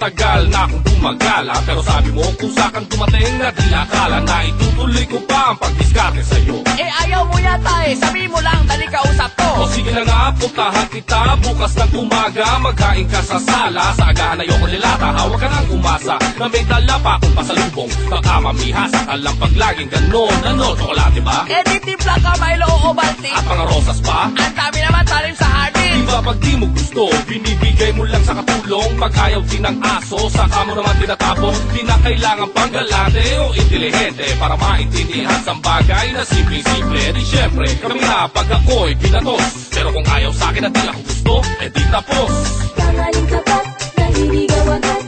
Matagal na akong gumagala, pero sabi mo kung saan dumating na di akala na itutuloy ko pa ang pagdiskarte sa'yo. Eh ayaw mo yata eh, sabi mo lang dali kausap ko. O sige na nga, puntahan kita bukas ng umaga. Magkain ka sa sala, sa agahan ayoko nilata. Hawag ka ng umasa na may dala pa akong pasalubong. Baka mamihasa ka lang pag laging ganon. Ano, tsokolate ba? Eh di timpla ka Milo o Baltic. At mga rosas pa? Ang dami naman talim sa hardin. Di ba pag di mo gusto, binibigay mo lang sa katulong. Pag ayaw din ng aso, saka mo naman tinatapon. Di na kailangan pang galante o intelihente para maintindihan sa bagay na simple-simple. Di syempre, kami na pag ako'y pinatos. Pero kung ayaw sa akin at di ako gusto, eh di tapos. Tangaling tapat, naliligaw agad.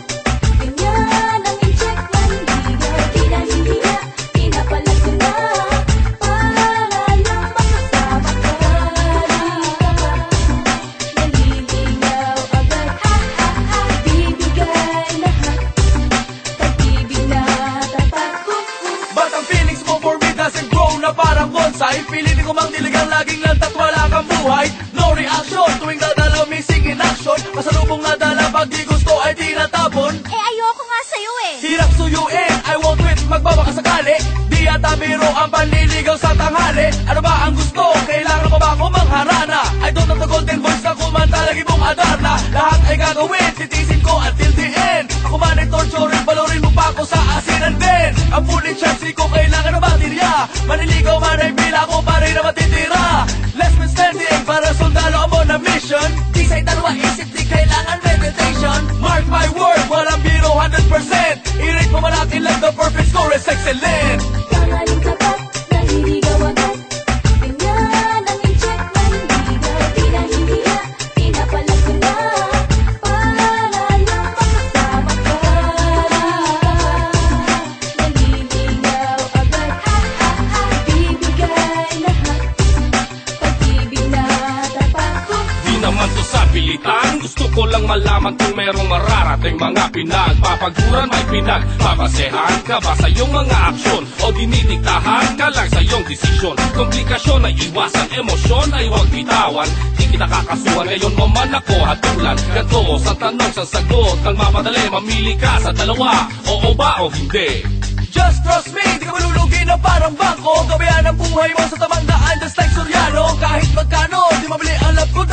Ganyan ang in-check, manligaw. Di nahihiya, pinapalag ko na. Para lang makasama ka. Naliligaw agad, ha ha ha. Bibigay lahat, pag-ibig na tapat. But ang feelings mo for me doesn't grow na parang bonsai. Piling ko mang diligang laging lantat, wala kang buhay. No reaction, tuwing dadalaw missing in action. Pasalubong na dala, pag di gusto ay di natapon. Eh ayoko nga sa'yo eh. Hirap suyuin, I won't quit, magbabaka sakali. Di ata biro ang panliligaw sa tanghali. Ano ba ang gusto? Kailangan pa ba ako mangharana? I don't have the golden voice na kumanta, lagi mong adarna. Lahat ay gagawin, titisin ko until the end. Ako man ay torturin, balorin mo pa ako sa asinan din. Ang fully charged ko, kailangan na baterya. Maniligaw man ay pila ko pa rin na matitira. Less man standing, para sundalo mo na mission. Di sa'y dalawa isip, di kailangan meditation. Mark my word, walang biro 100%. I-rate mo malaki lang, the perfect score is excellent. Tangaling tapat, naliligaw agad. Ganyan ang in-check, manligaw. Di nahihiya, pinapalag ko na. Para lang makasama ka. Naliligaw agad, ha ha ha. Bibigay lahat, pag-ibig na tapat. Di naman to sa pilitan, gusto ko lang malaman kung merong mararating mga pinagpapaguran, may pinagpapasehan ka ba sa iyong mga aksyon o dinidiktahan ka lang sa iyong desisyon. Komplikasyon ay iwasan, emosyon ay huwag bitawan. Di kita kakasuhan, ngayon mo man ako hatulan. Ganto sa tanong sa sagot, kang mamadali, mamili ka sa dalawa, oo ba o hindi. Just trust me, di ka malulugi na parang bangko. Gabayan ang buhay mo sa tamang daan, just like Soriano. Kahit magkano, di mabili ang love ko